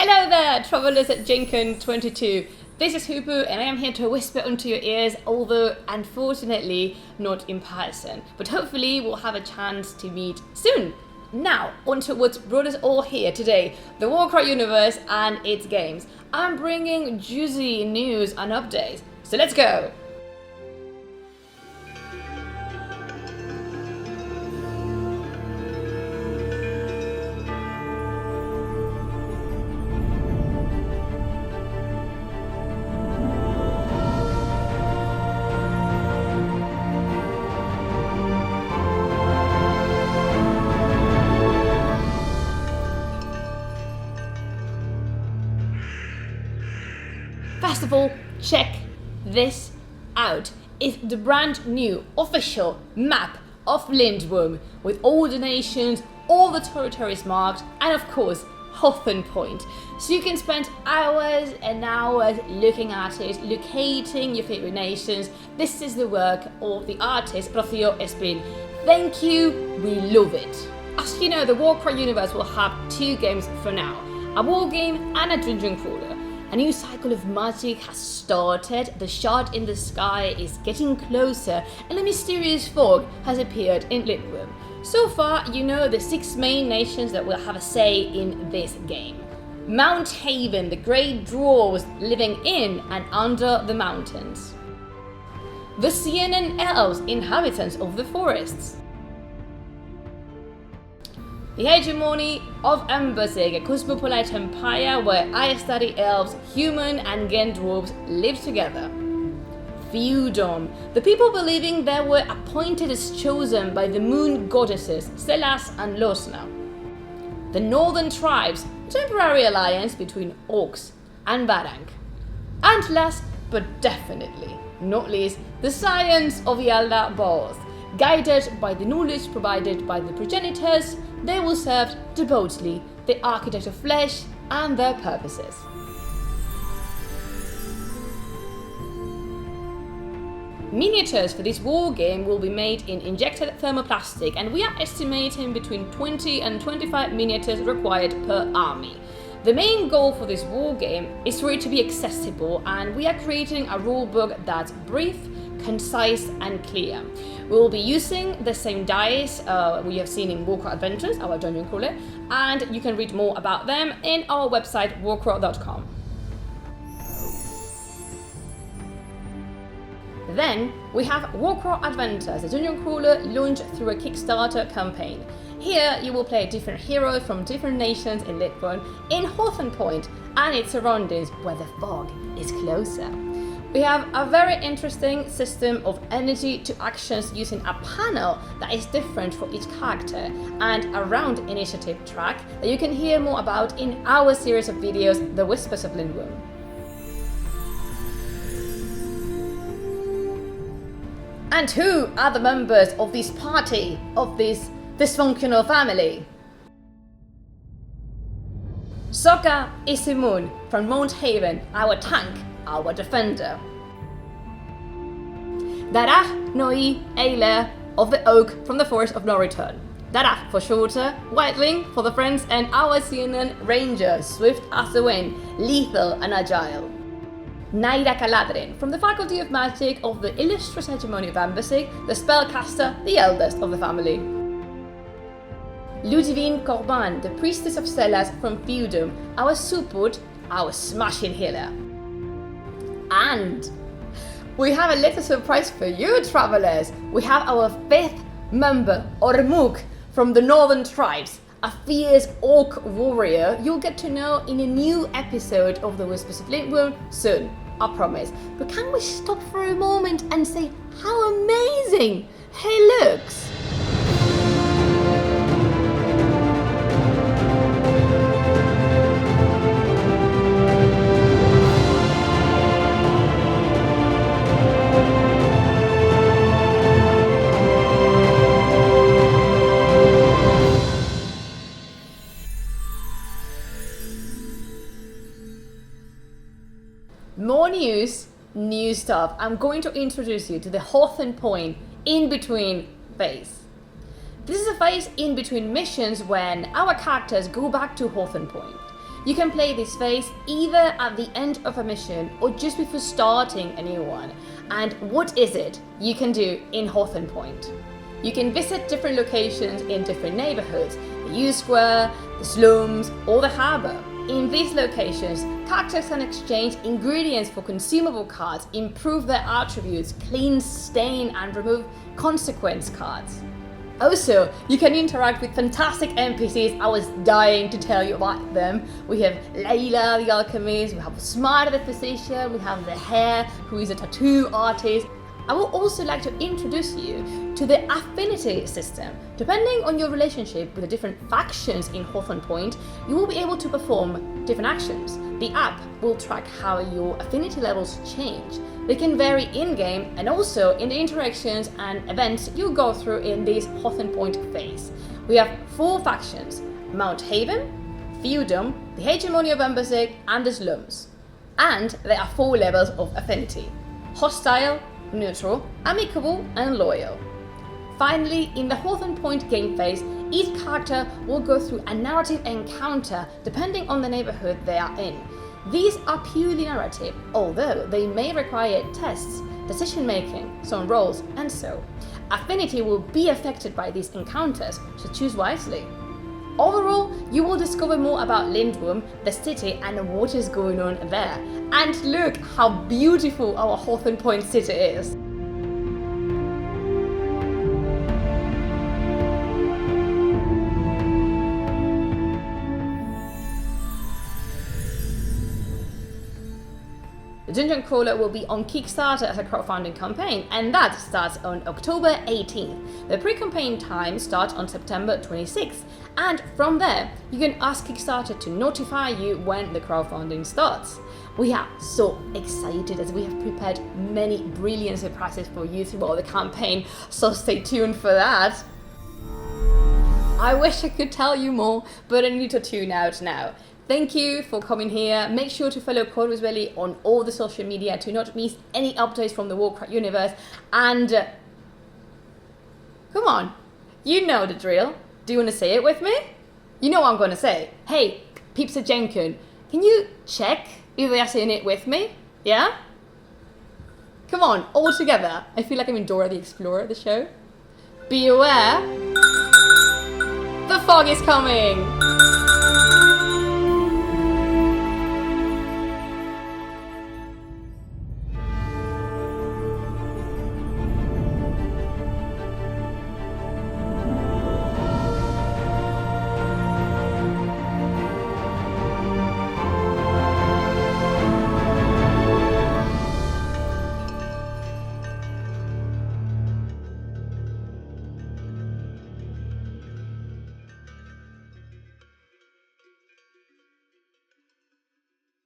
Hello there, travellers at Gencon 22. This is Hoopoe and I am here to whisper into your ears, although unfortunately not in person. But hopefully we'll have a chance to meet soon. Now, on to what's brought us all here today, the Warcraft universe and its games. I'm bringing juicy news and updates, so let's go! First of all, check this out. It's the brand new official map of Lindwurm with all the nations, all the territories marked, and of course, Hawthorne Point. So you can spend hours and hours looking at it, locating your favorite nations. This is the work of the artist Rocío Espín. Thank you, we love it. As you know, the Warcraft universe will have two games for now, a war game and a dungeon crawler. A new cycle of magic has started, the shard in the sky is getting closer, and a mysterious fog has appeared in Lindwurm. So far, you know the 6 main nations that will have a say in this game. Mount Haven, the great dwarves living in and under the mountains. The Siennan Elves, inhabitants of the forests. The hegemony of Embersig, a cosmopolite empire where Ayestari elves, human and Gen dwarves live together. Feudom, the people believing they were appointed as chosen by the moon goddesses Selas and Losna. The northern tribes, a temporary alliance between orcs and Varang. And last but definitely not least, the science of Yalda Both. Guided by the knowledge provided by the progenitors, they will serve devotedly the architect of flesh and their purposes. Miniatures for this war game will be made in injected thermoplastic, and we are estimating between 20 and 25 miniatures required per army. The main goal for this war game is for it to be accessible, and we are creating a rulebook that's brief, concise and clear. We will be using the same dice we have seen in Warcraft Adventures, our dungeon crawler, and you can read more about them in our website warcrow.com. Then we have Warcraft Adventures, a dungeon crawler launched through a Kickstarter campaign. Here you will play different heroes from different nations in Lindwurm, in Hawthorne Point and its surroundings where the fog is closer. We have a very interesting system of energy to actions using a panel that is different for each character, and a round initiative track that you can hear more about in our series of videos, The Whispers of Lindwurm. And who are the members of this party, of this dysfunctional family? Sokka Isimun from Mount Haven, our tank, our defender. Darach Noi Eile of the Oak from the Forest of No Return. Darach for shorter, Whiteling for the friends, and our Siennan Ranger, swift as the wind, lethal and agile. Naira Caladrin from the Faculty of Magic of the illustrious hegemony of Embersig, the spellcaster, the eldest of the family. Ludivine Corban, the priestess of Selas from Feudum, our support, our smashing healer. And we have a little surprise for you, travelers. We have our 5th member, Ormuk, from the northern tribes, a fierce orc warrior you'll get to know in a new episode of the Whispers of Lindwurm soon, I promise. But can we stop for a moment and say how amazing he looks? More news, new stuff. I'm going to introduce you to the Hawthorne Point in-between phase. This is a phase in between missions when our characters go back to Hawthorne Point. You can play this phase either at the end of a mission or just before starting a new one. And what is it you can do in Hawthorne Point? You can visit different locations in different neighborhoods, the U Square, the slums, or the harbour. In these locations, characters can exchange ingredients for consumable cards, improve their attributes, clean stain, and remove consequence cards. Also, you can interact with fantastic NPCs. I was dying to tell you about them. We have Layla, the alchemist, we have Smart, the physician, we have the Hare, who is a tattoo artist. I would also like to introduce you to the affinity system. Depending on your relationship with the different factions in Hawthorne Point, you will be able to perform different actions. The app will track how your affinity levels change. They can vary in-game and also in the interactions and events you'll go through in this Hawthorne Point phase. We have 4 factions: Mount Haven, Feudum, the Hegemony of Embersig, and the Slums. And there are 4 levels of affinity: hostile, neutral, amicable, and loyal. Finally, in the Hawthorne Point game phase, each character will go through a narrative encounter depending on the neighborhood they are in. These are purely narrative, although they may require tests, decision making, some rolls, and so. Affinity will be affected by these encounters, so choose wisely. Overall, you will discover more about Lindwurm, the city, and what is going on there. And look how beautiful our Hawthorne Point city is. The Dungeon Crawler will be on Kickstarter as a crowdfunding campaign, and that starts on October 18th. The pre-campaign time starts on September 26th, and from there, you can ask Kickstarter to notify you when the crowdfunding starts. We are so excited as we have prepared many brilliant surprises for you throughout the campaign, so stay tuned for that. I wish I could tell you more, but I need to tune out now. Thank you for coming here. Make sure to follow Corvus Belli on all the social media to not miss any updates from the Warcraft universe. And come on, you know the drill. Do you want to say it with me? You know what I'm going to say. Hey, peeps at Gencon, can you check if they are saying it with me? Yeah? Come on, all together. I feel like I'm in Dora the Explorer, the show. Be aware, the fog is coming.